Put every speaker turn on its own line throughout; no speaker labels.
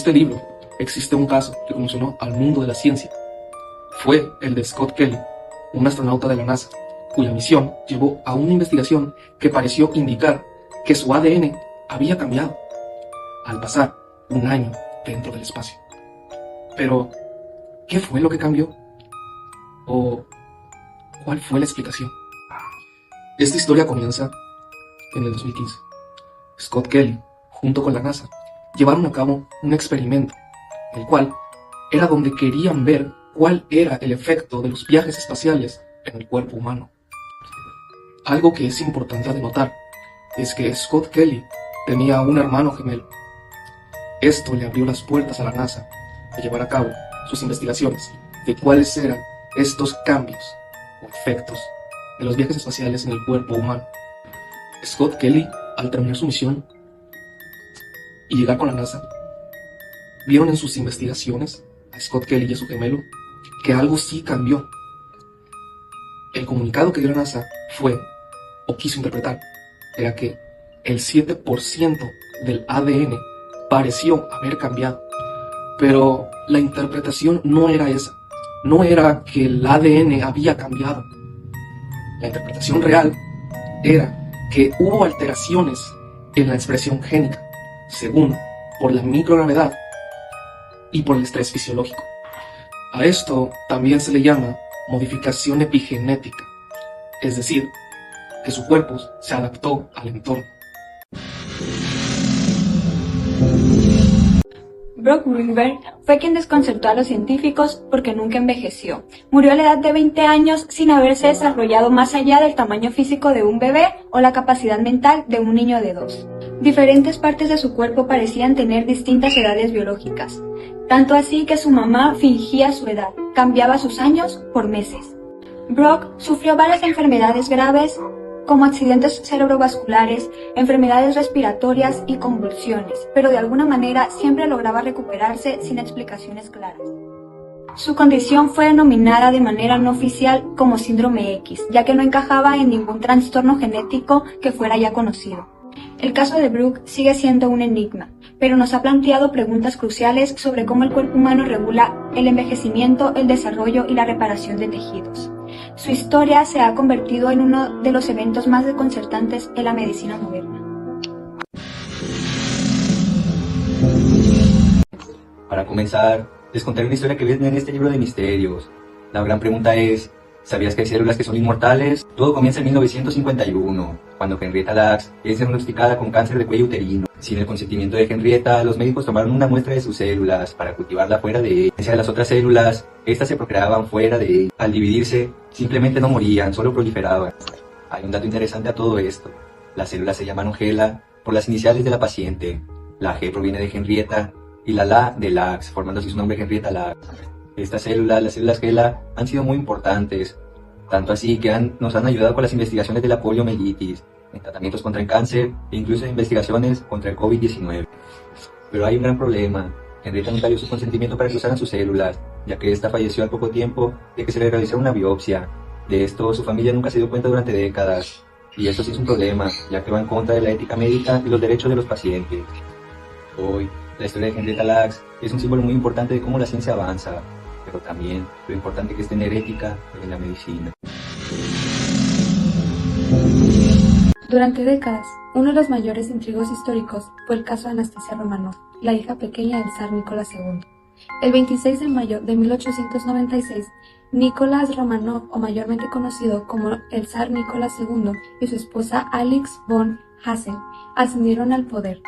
este libro existe un caso que conmocionó al mundo de la ciencia. Fue el de Scott Kelly, un astronauta de la NASA, cuya misión llevó a una investigación que pareció indicar que su ADN había cambiado al pasar un año dentro del espacio. Pero, ¿qué fue lo que cambió? ¿O cuál fue la explicación? Esta historia comienza en el 2015. Scott Kelly, junto con la NASA, llevaron a cabo un experimento, el cual era donde querían ver cuál era el efecto de los viajes espaciales en el cuerpo humano. Algo que es importante de notar es que Scott Kelly tenía un hermano gemelo. Esto le abrió las puertas a la NASA de llevar a cabo sus investigaciones de cuáles eran estos cambios o efectos de los viajes espaciales en el cuerpo humano. Scott Kelly, al terminar su misión y llegar con la NASA, vieron en sus investigaciones a Scott Kelly y a su gemelo que algo sí cambió. El comunicado que dio la NASA fue, o quiso interpretar, era que el 7% del ADN pareció haber cambiado. Pero la interpretación no era esa. No era que el ADN había cambiado. La interpretación real era que hubo alteraciones en la expresión génica, según por la microgravedad y por el estrés fisiológico. A esto también se le llama modificación epigenética, es decir, que su cuerpo se adaptó al entorno.
Brock Greenberg fue quien desconcertó a los científicos porque nunca envejeció. Murió a la edad de 20 años sin haberse desarrollado más allá del tamaño físico de un bebé o la capacidad mental de un niño de 2. Diferentes partes de su cuerpo parecían tener distintas edades biológicas, tanto así que su mamá fingía su edad, cambiaba sus años por meses. Brock sufrió varias enfermedades graves, como accidentes cerebrovasculares, enfermedades respiratorias y convulsiones, pero de alguna manera siempre lograba recuperarse sin explicaciones claras. Su condición fue denominada de manera no oficial como síndrome X, ya que no encajaba en ningún trastorno genético que fuera ya conocido. El caso de Brock sigue siendo un enigma, pero nos ha planteado preguntas cruciales sobre cómo el cuerpo humano regula el envejecimiento, el desarrollo y la reparación de tejidos. Su historia se ha convertido en uno de los eventos más desconcertantes en la medicina moderna.
Para comenzar, les contaré una historia que viene en este libro de misterios. La gran pregunta es, ¿sabías que hay células que son inmortales? Todo comienza en 1951, cuando Henrietta Lacks es diagnosticada con cáncer de cuello uterino. Sin el consentimiento de Henrietta, los médicos tomaron una muestra de sus células para cultivarla fuera de ella. De las otras células, estas se procreaban fuera de ella. Al dividirse, simplemente no morían, solo proliferaban. Hay un dato interesante a todo esto. Las células se llamaron HeLa por las iniciales de la paciente. La G proviene de Henrietta y la La de Lacks, formando así su nombre Henrietta Lacks. Estas células, las células HeLa, han sido muy importantes, tanto así que nos han ayudado con las investigaciones de la poliomielitis, en tratamientos contra el cáncer e incluso en investigaciones contra el COVID-19. Pero hay un gran problema. Henrietta nunca dio su consentimiento para que usaran sus células, ya que esta falleció al poco tiempo de que se le realizara una biopsia. De esto su familia nunca se dio cuenta durante décadas, y esto sí es un problema, ya que va en contra de la ética médica y los derechos de los pacientes. Hoy, la historia de Henrietta Lacks es un símbolo muy importante de cómo la ciencia avanza, pero también lo importante que es tener ética en la medicina.
Durante décadas, uno de los mayores intrigos históricos fue el caso de Anastasia Romanov, la hija pequeña del zar Nicolás II. El 26 de mayo de 1896, Nicolás Romanov, o mayormente conocido como el zar Nicolás II, y su esposa Alix von Hassen ascendieron al poder.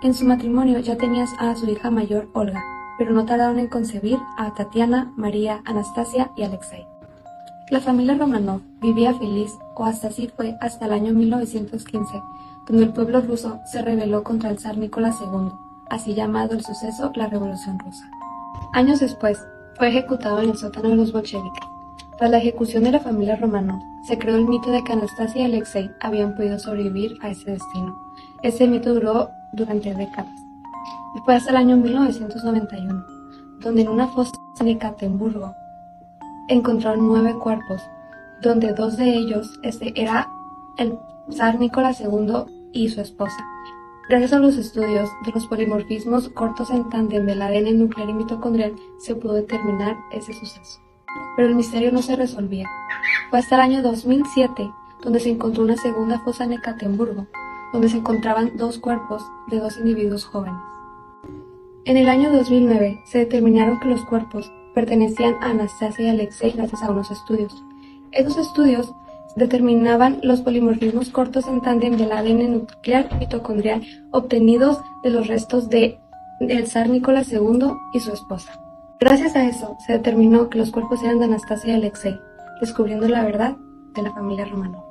En su matrimonio ya tenían a su hija mayor Olga, pero no tardaron en concebir a Tatiana, María, Anastasia y Alexei. La familia Romanov vivía feliz, o hasta así fue hasta el año 1915, donde el pueblo ruso se rebeló contra el zar Nicolás II, así llamado el suceso la Revolución Rusa. Años después, fue ejecutado en el sótano de los bolcheviques. Tras la ejecución de la familia Romanov, se creó el mito de que Anastasia y Alexei habían podido sobrevivir a ese destino. Este mito duró durante décadas. Y fue hasta el año 1991, donde en una fosa en Ekaterimburgo encontraron 9 cuerpos, donde 2 de ellos era el zar Nicolás II y su esposa, Gracias a los estudios de los polimorfismos cortos en tándem del ADN nuclear y mitocondrial se pudo determinar ese suceso. Pero el misterio no se resolvía. Fue hasta el año 2007 donde se encontró una segunda fosa en Ekaterimburgo, donde se encontraban dos cuerpos de dos individuos jóvenes. En el año 2009 se determinaron que los cuerpos pertenecían a Anastasia y Alexei gracias a unos estudios. Esos estudios determinaban los polimorfismos cortos en tándem del ADN nuclear y mitocondrial obtenidos de los restos del zar Nicolás II y su esposa. Gracias a eso se determinó que los cuerpos eran de Anastasia y Alexei, descubriendo la verdad de la familia Romanov.